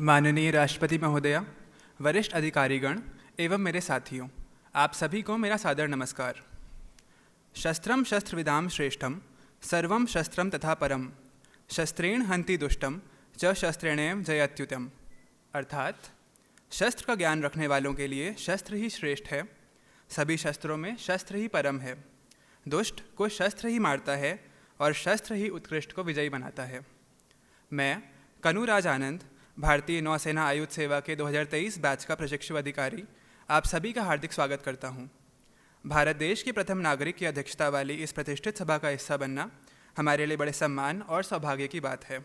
माननीय राष्ट्रपति महोदया, वरिष्ठ अधिकारीगण एवं मेरे साथियों, आप सभी को मेरा सादर नमस्कार। शस्त्रम शस्त्रविदाम श्रेष्ठम सर्वम शस्त्रम तथा परम शस्त्रेण हन्ति दुष्टम च शस्त्रेणैव जयत्युतम। अर्थात शस्त्र का ज्ञान रखने वालों के लिए शस्त्र ही श्रेष्ठ है, सभी शस्त्रों में शस्त्र ही परम है, दुष्ट को शस्त्र ही मारता है और शस्त्र ही उत्कृष्ट को विजयी बनाता है। मैं कनुराज आनंद, भारतीय नौसेना आयुध सेवा के 2023 बैच का प्रशिक्षु अधिकारी, आप सभी का हार्दिक स्वागत करता हूं। भारत देश के प्रथम नागरिक की अध्यक्षता वाली इस प्रतिष्ठित सभा का हिस्सा बनना हमारे लिए बड़े सम्मान और सौभाग्य की बात है।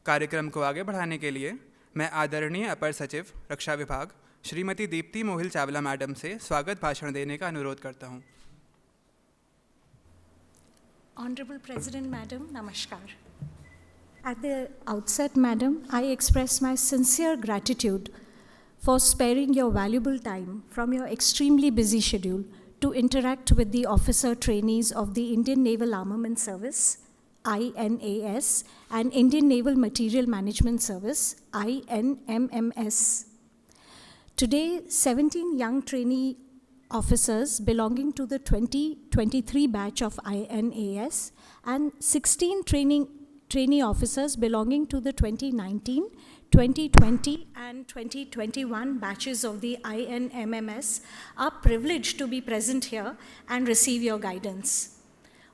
कार्यक्रम को आगे बढ़ाने के लिए मैं आदरणीय अपर सचिव रक्षा विभाग श्रीमती दीप्ति मोहिल चावला मैडम से स्वागत भाषण देने का अनुरोध करता हूं। Honorable President Madam, Namaskar. At the outset, Madam, I express my sincere gratitude for sparing your valuable time from your extremely busy schedule to interact with the officer trainees of the Indian Naval Armament Service, INAS, and Indian Naval Material Management Service, INMMS. Today, 17 young trainee officers belonging to the 2023 batch of INAS and 16 trainee officers belonging to the 2019, 2020 and 2021 batches of the INMMS are privileged to be present here and receive your guidance.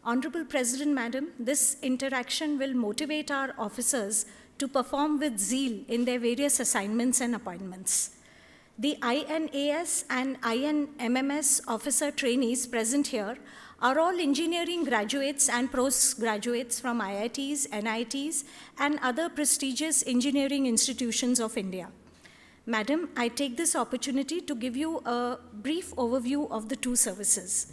Honorable President Madam, this interaction will motivate our officers to perform with zeal in their various assignments and appointments. The INAS and INMMS officer trainees present here are all engineering graduates and postgraduates from IITs, NITs, and other prestigious engineering institutions of India. Madam, I take this opportunity to give you a brief overview of the two services.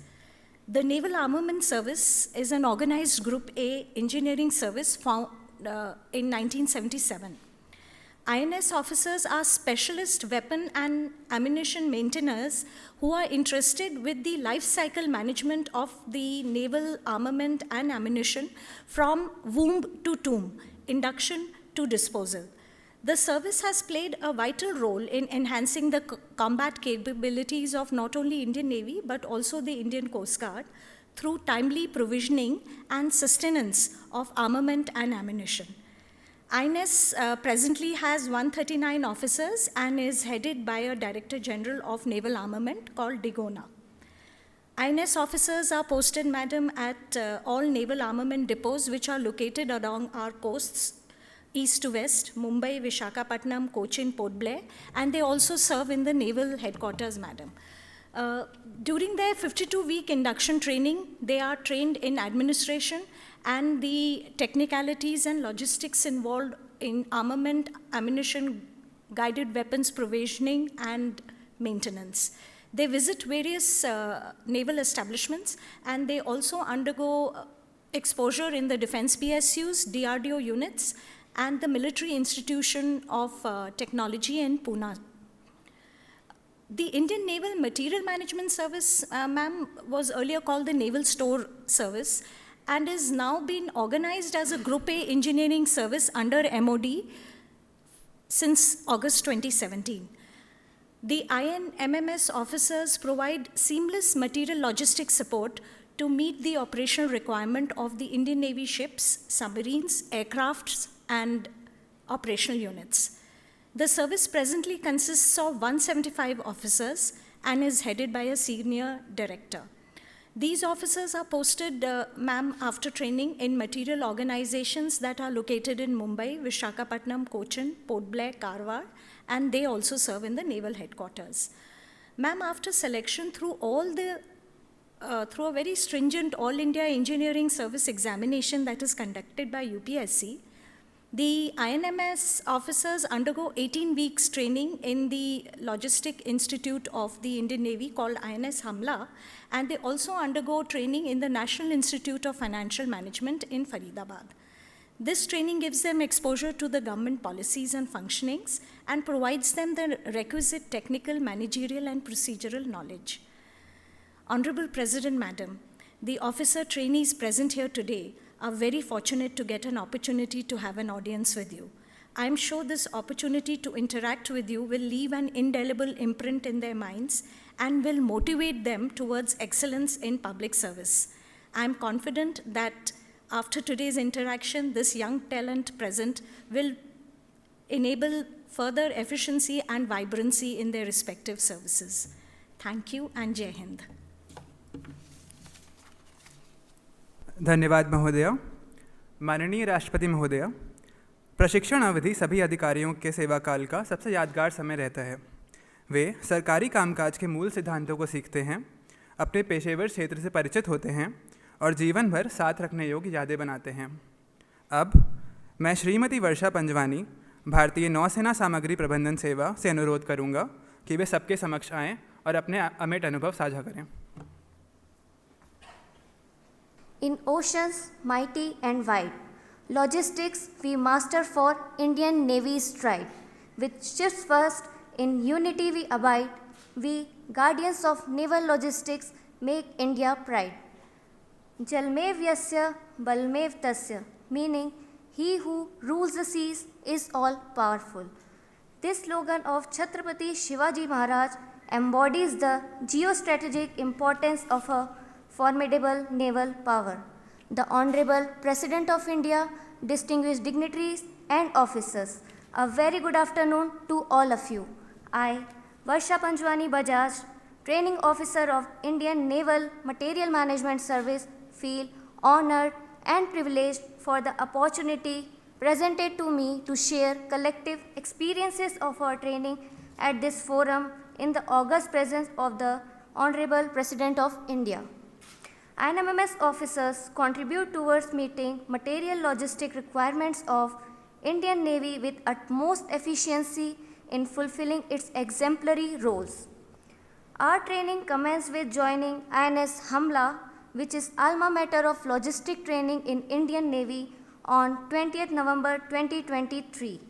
The Naval Armament Service is an organized Group A engineering service found in 1977. INS officers are specialist weapon and ammunition maintainers who are interested with the life cycle management of the naval armament and ammunition from womb to tomb, induction to disposal. The service has played a vital role in enhancing the combat capabilities of not only Indian Navy but also the Indian Coast Guard through timely provisioning and sustenance of armament and ammunition. INAS presently has 139 officers and is headed by a Director General of Naval Armament called Digona. INAS officers are posted, Madam, at all naval armament depots which are located along our coasts, east to west, Mumbai, Visakhapatnam, Cochin, Port Blair, and they also serve in the naval headquarters, Madam. During their 52-week induction training, they are trained in administration and the technicalities and logistics involved in armament, ammunition, guided weapons provisioning, and maintenance. They visit various naval establishments, and they also undergo exposure in the defense PSUs, DRDO units, and the Military Institution of Technology in Pune. The Indian Naval Material Management Service, ma'am, was earlier called the Naval Store Service and is now been organized as a Group A engineering service under MOD since August 2017. The INMMS officers provide seamless material logistics support to meet the operational requirement of the Indian Navy ships, submarines, aircrafts, and operational units. The service presently consists of 175 officers and is headed by a senior director. These officers are posted, ma'am, after training in material organizations that are located in Mumbai, Visakhapatnam, Cochin, Port Blair, Karwar, and they also serve in the naval headquarters. Ma'am, after selection through a very stringent All India Engineering Service examination that is conducted by UPSC, the INMS officers undergo 18 weeks training in the Logistic Institute of the Indian Navy called INS Hamla, and they also undergo training in the National Institute of Financial Management in Faridabad. This training gives them exposure to the government policies and functionings and provides them the requisite technical, managerial, and procedural knowledge. Honorable President Madam, the officer trainees present here today are very fortunate to get an opportunity to have an audience with you. I'm sure this opportunity to interact with you will leave an indelible imprint in their minds and will motivate them towards excellence in public service. I'm confident that after today's interaction, this young talent present will enable further efficiency and vibrancy in their respective services. Thank you and Jai Hind. धन्यवाद महोदय। माननीय राष्ट्रपति महोदय, प्रशिक्षण अवधि सभी अधिकारियों के सेवा काल का सबसे यादगार समय रहता है। वे सरकारी कामकाज के मूल सिद्धांतों को सीखते हैं, अपने पेशेवर क्षेत्र से परिचित होते हैं और जीवन भर साथ रखने योग्य यादें बनाते हैं। अब मैं श्रीमती वर्षा पंजवानी, भारतीय नौसेना सामग्री प्रबंधन सेवा से अनुरोध करूंगा कि वे सबके समक्ष आएं और अपने अमिट अनुभव साझा करें। In oceans mighty and wide, logistics we master for Indian Navy's stride. With ships first, in unity we abide. We, guardians of naval logistics, make India pride. Jalmev yasya balmev tasya, meaning he who rules the seas is all powerful. This slogan of Chhatrapati Shivaji Maharaj embodies the geostrategic importance of a formidable naval power. The Honorable President of India, distinguished dignitaries and officers, a very good afternoon to all of you. I, Varsha Panjwani Bajaj, Training Officer of Indian Naval Material Management Service, feel honored and privileged for the opportunity presented to me to share collective experiences of our training at this forum in the august presence of the Honorable President of India. INMMS officers contribute towards meeting material logistic requirements of Indian Navy with utmost efficiency in fulfilling its exemplary roles. Our training commenced with joining INS Hamla, which is alma mater of logistic training in Indian Navy, on 20th November 2023.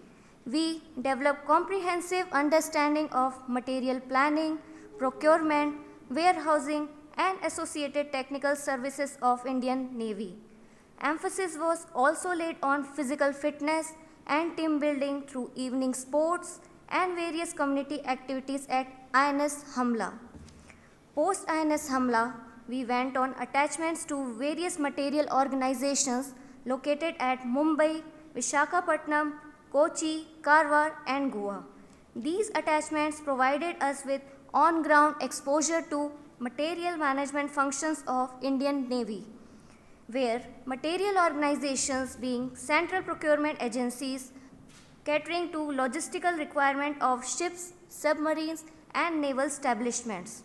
We developed comprehensive understanding of material planning, procurement, warehousing, and associated technical services of Indian Navy. Emphasis was also laid on physical fitness and team building through evening sports and various community activities at INS Hamla. Post INS Hamla, we went on attachments to various material organizations located at Mumbai, Visakhapatnam, Kochi, Karwar, and Goa. These attachments provided us with on-ground exposure to material management functions of Indian Navy, where material organizations being central procurement agencies catering to logistical requirement of ships, submarines, and naval establishments.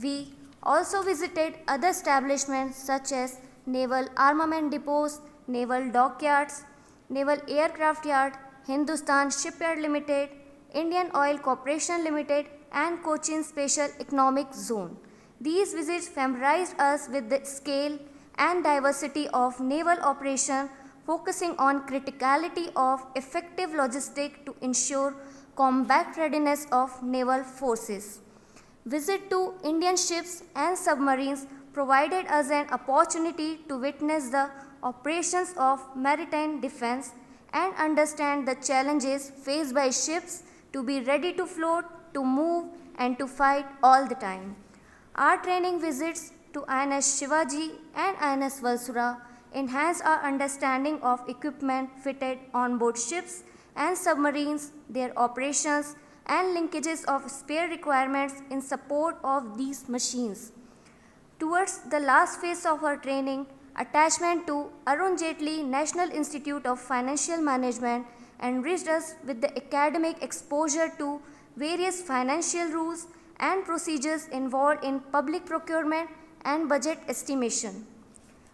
We also visited other establishments such as naval armament depots, naval dockyards, naval aircraft yard, Hindustan Shipyard Limited, Indian Oil Corporation Limited, and Cochin Special Economic Zone. These visits familiarized us with the scale and diversity of naval operation, focusing on criticality of effective logistics to ensure combat readiness of naval forces. Visit to Indian ships and submarines provided us an opportunity to witness the operations of maritime defense and understand the challenges faced by ships to be ready to float, to move, and to fight all the time. Our training visits to INS Shivaji and INS Valsura enhance our understanding of equipment fitted on board ships and submarines, their operations, and linkages of spare requirements in support of these machines. Towards the last phase of our training, attachment to Arun Jaitley National Institute of Financial Management enriched us with the academic exposure to various financial rules and procedures involved in public procurement and budget estimation.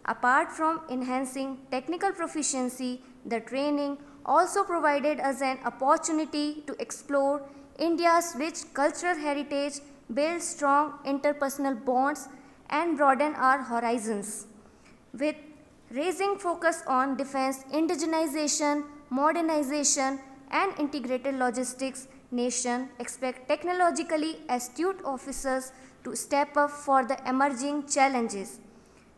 Apart from enhancing technical proficiency, the training also provided us an opportunity to explore India's rich cultural heritage, build strong interpersonal bonds, and broaden our horizons. With raising focus on defense indigenization, modernization, and integrated logistics, nation expect technologically astute officers to step up for the emerging challenges.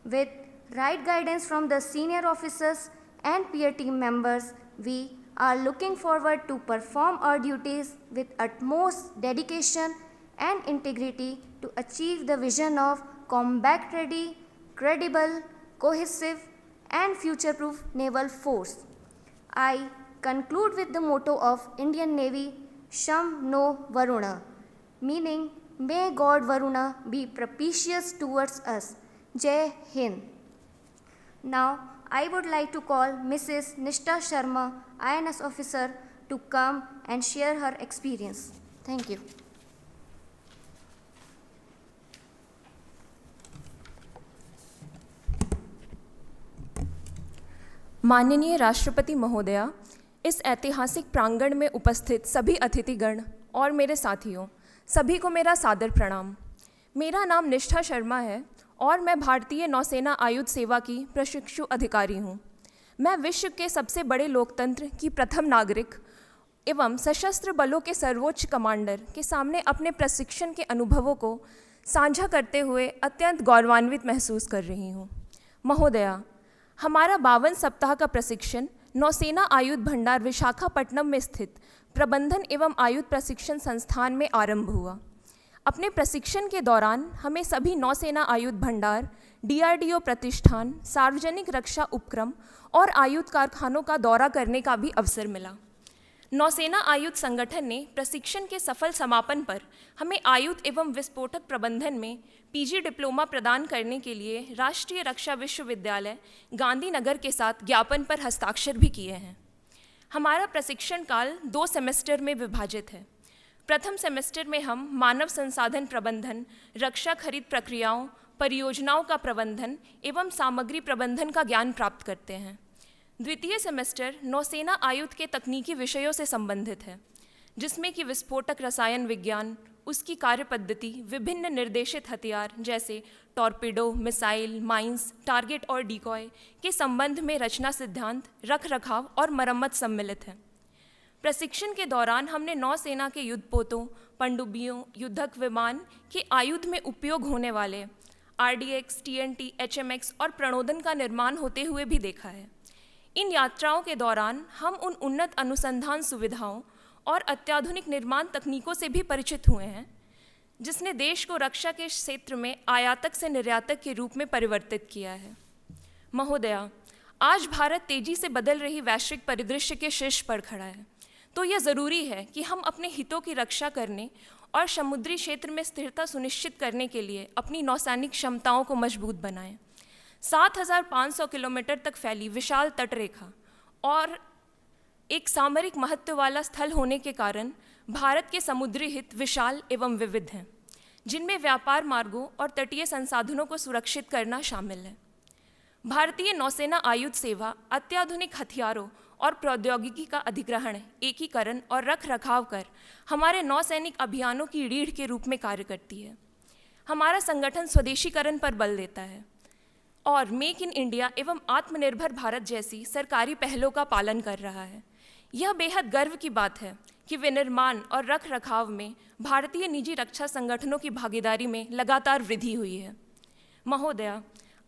With right guidance from the senior officers and peer team members, we are looking forward to perform our duties with utmost dedication and integrity to achieve the vision of combat-ready, credible, cohesive, and future-proof naval force. I conclude with the motto of Indian Navy, Sham No Varuna, meaning, may God Varuna be propitious towards us. Jai Hind. Now, I would like to call Mrs. Nishtha Sharma, INS officer, to come and share her experience. Thank you. माननीय राष्ट्रपति महोदया, इस ऐतिहासिक प्रांगण में उपस्थित सभी अतिथिगण और मेरे साथियों, सभी को मेरा सादर प्रणाम। मेरा नाम निष्ठा शर्मा है और मैं भारतीय नौसेना आयुध सेवा की प्रशिक्षु अधिकारी हूँ। मैं विश्व के सबसे बड़े लोकतंत्र की प्रथम नागरिक एवं सशस्त्र बलों के सर्वोच्च कमांडर के सामने अपने प्रशिक्षण के अनुभवों को साझा करते हुए अत्यंत गौरवान्वित महसूस कर रही हूँ। महोदया, हमारा 52 सप्ताह का प्रशिक्षण नौसेना आयुध भंडार विशाखापट्टनम में स्थित प्रबंधन एवं आयुध प्रशिक्षण संस्थान में आरंभ हुआ। अपने प्रशिक्षण के दौरान हमें सभी नौसेना आयुध भंडार, DRDO प्रतिष्ठान, सार्वजनिक रक्षा उपक्रम और आयुध कारखानों का दौरा करने का भी अवसर मिला। नौसेना आयुध संगठन ने प्रशिक्षण के सफल समापन पर हमें आयुध एवं विस्फोटक प्रबंधन में PG डिप्लोमा प्रदान करने के लिए राष्ट्रीय रक्षा विश्वविद्यालय गांधीनगर के साथ ज्ञापन पर हस्ताक्षर भी किए हैं। हमारा प्रशिक्षण काल 2 सेमेस्टर में विभाजित है। प्रथम सेमेस्टर में हम मानव संसाधन प्रबंधन, रक्षा खरीद प्रक्रियाओं, परियोजनाओं का प्रबंधन एवं सामग्री प्रबंधन का ज्ञान प्राप्त करते हैं। द्वितीय सेमेस्टर नौसेना आयुध के तकनीकी विषयों से संबंधित है, जिसमें कि विस्फोटक रसायन विज्ञान, उसकी कार्यपद्धति, विभिन्न निर्देशित हथियार जैसे टॉर्पेडो, मिसाइल, माइंस, टारगेट और डिकॉय के संबंध में रचना सिद्धांत, रखरखाव और मरम्मत सम्मिलित है। प्रशिक्षण के दौरान हमने नौसेना के युद्धपोतों, पनडुब्बियों, युद्धक विमान के आयुध में उपयोग होने वाले RDX, TNT, HMX और प्रणोदन का निर्माण होते हुए भी देखा है। इन यात्राओं के दौरान हम उन उन्नत अनुसंधान सुविधाओं और अत्याधुनिक निर्माण तकनीकों से भी परिचित हुए हैं, जिसने देश को रक्षा के क्षेत्र में आयातक से निर्यातक के रूप में परिवर्तित किया है। महोदया, आज भारत तेजी से बदल रही वैश्विक परिदृश्य के शीर्ष पर खड़ा है, तो यह ज़रूरी है कि हम अपने हितों की रक्षा करने और समुद्री क्षेत्र में स्थिरता सुनिश्चित करने के लिए अपनी नौसैनिक क्षमताओं को मजबूत बनाएं। 7,500 किलोमीटर तक फैली विशाल तटरेखा और एक सामरिक महत्व वाला स्थल होने के कारण भारत के समुद्री हित विशाल एवं विविध हैं, जिनमें व्यापार मार्गों और तटीय संसाधनों को सुरक्षित करना शामिल है। भारतीय नौसेना आयुध सेवा अत्याधुनिक हथियारों और प्रौद्योगिकी का अधिग्रहण, एकीकरण और रखरखाव कर हमारे नौसैनिक अभियानों की रीढ़ के रूप में कार्य करती है। हमारा संगठन स्वदेशीकरण पर बल देता है और मेक इन इंडिया एवं आत्मनिर्भर भारत जैसी सरकारी पहलों का पालन कर रहा है। यह बेहद गर्व की बात है कि विनिर्माण और रखरखाव में भारतीय निजी रक्षा संगठनों की भागीदारी में लगातार वृद्धि हुई है। महोदया,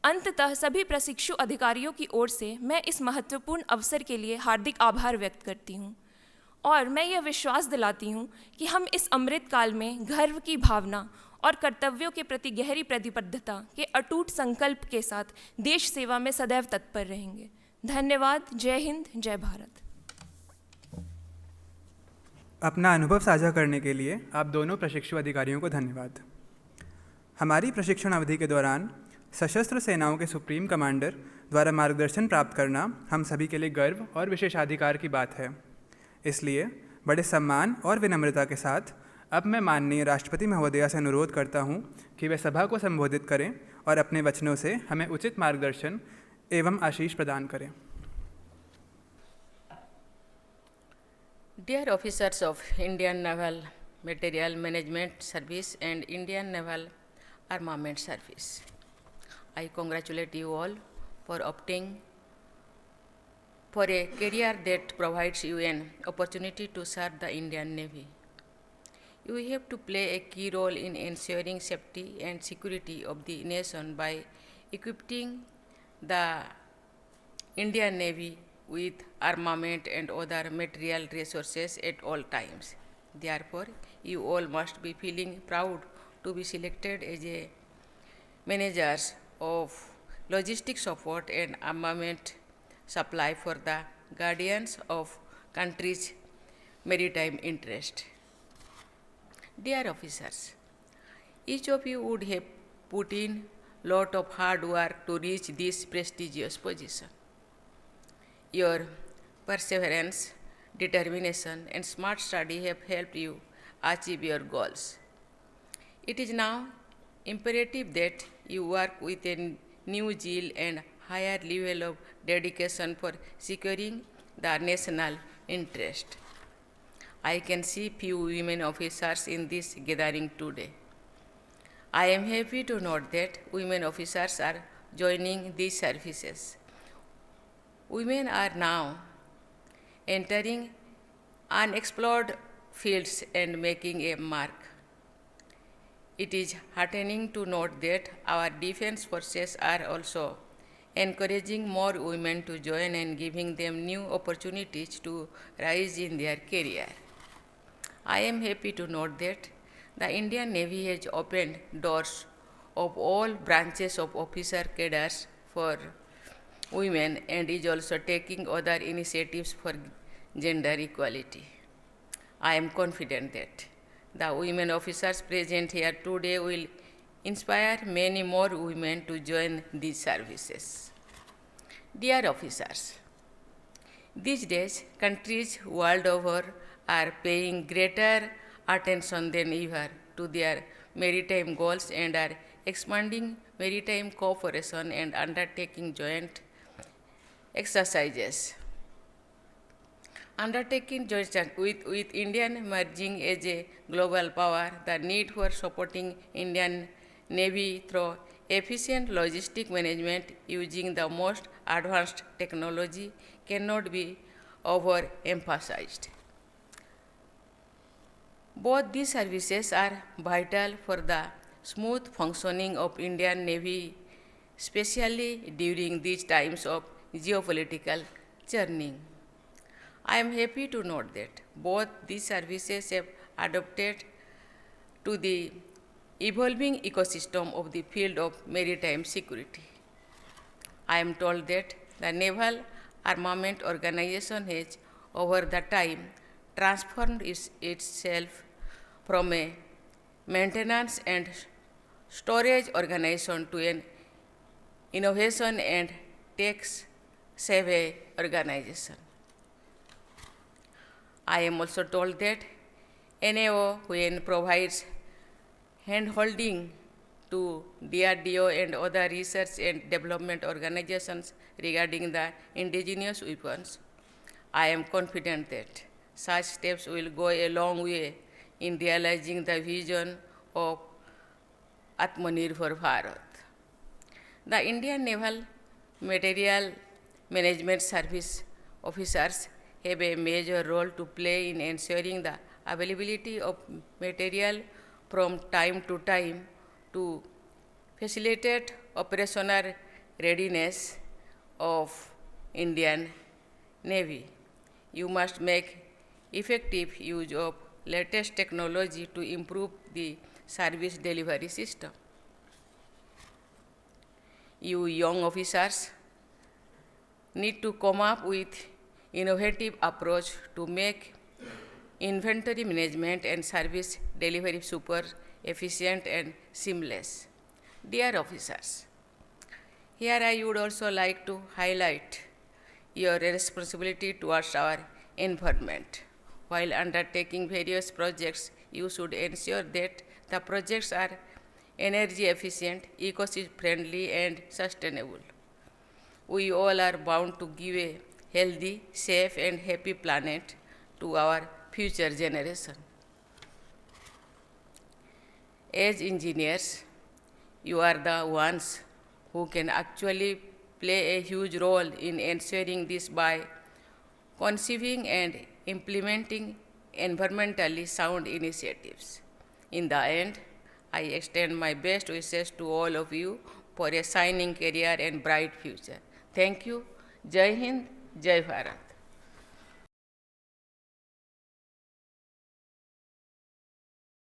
अंततः सभी प्रशिक्षु अधिकारियों की ओर से मैं इस महत्वपूर्ण अवसर के लिए हार्दिक आभार व्यक्त करती हूँ और मैं यह विश्वास दिलाती हूँ कि हम इस अमृत काल में गर्व की भावना और कर्तव्यों के प्रति गहरी प्रतिबद्धता के अटूट संकल्प के साथ देश सेवा में सदैव तत्पर रहेंगे। धन्यवाद। जय हिंद, जय भारत। अपना अनुभव साझा करने के लिए आप दोनों प्रशिक्षु अधिकारियों को धन्यवाद। हमारी प्रशिक्षण अवधि के दौरान सशस्त्र सेनाओं के सुप्रीम कमांडर द्वारा मार्गदर्शन प्राप्त करना हम सभी के लिए गर्व और विशेषाधिकार की बात है। इसलिए बड़े सम्मान और विनम्रता के साथ अब मैं माननीय राष्ट्रपति महोदया से अनुरोध करता हूं कि वे सभा को संबोधित करें और अपने वचनों से हमें उचित मार्गदर्शन एवं आशीष प्रदान करें। Dear officers of Indian Naval Material Management Service and Indian Naval Armament Service, I congratulate you all for opting for a career that provides you an opportunity to serve the Indian Navy. You have to play a key role in ensuring safety and security of the nation by equipping the Indian Navy with armament and other material resources at all times. Therefore, you all must be feeling proud to be selected as a managers of logistics support and armament supply for the guardians of country's maritime interest. Dear officers, each of you would have put in lot of hard work to reach this prestigious position. Your perseverance, determination, and smart study have helped you achieve your goals. It is now imperative that you work with a new zeal and higher level of dedication for securing the national interest. I can see few women officers in this gathering today. I am happy to note that women officers are joining these services. Women are now entering unexplored fields and making a mark. It is heartening to note that our defense forces are also encouraging more women to join and giving them new opportunities to rise in their career. I am happy to note that the Indian Navy has opened doors of all branches of officer cadres for women and is also taking other initiatives for gender equality. I am confident that the women officers present here today will inspire many more women to join these services. Dear officers, these days countries world over are paying greater attention than ever to their maritime goals and are expanding maritime cooperation and undertaking joint exercises. Undertaking joint with Indian emerging as a global power, the need for supporting Indian Navy through efficient logistic management using the most advanced technology cannot be overemphasized. Both these services are vital for the smooth functioning of Indian Navy, especially during these times of geopolitical churning. I am happy to note that both these services have adapted to the evolving ecosystem of the field of maritime security. I am told that the Naval Armament Organization has, over the time, transformed itself from a maintenance and storage organization to an innovation and tech-savvy organization. I am also told that NAO, when provides hand-holding to DRDO and other research and development organizations regarding the indigenous weapons, I am confident that such steps will go a long way in realizing the vision of Atmanirbhar Bharat. The Indian Naval Material Management Service officers have a major role to play in ensuring the availability of material from time to time to facilitate operational readiness of Indian Navy. You must make effective use of latest technology to improve the service delivery system. You young officers need to come up with innovative approach to make inventory management and service delivery super efficient and seamless. Dear officers, here I would also like to highlight your responsibility towards our environment. While undertaking various projects, you should ensure that the projects are energy efficient, ecosystem friendly, and sustainable. We all are bound to give a healthy, safe, and happy planet to our future generation. As engineers, you are the ones who can actually play a huge role in ensuring this by conceiving and implementing environmentally sound initiatives. In the end, I extend my best wishes to all of you for a shining career and bright future. Thank you. Jai Hind, जय भारत।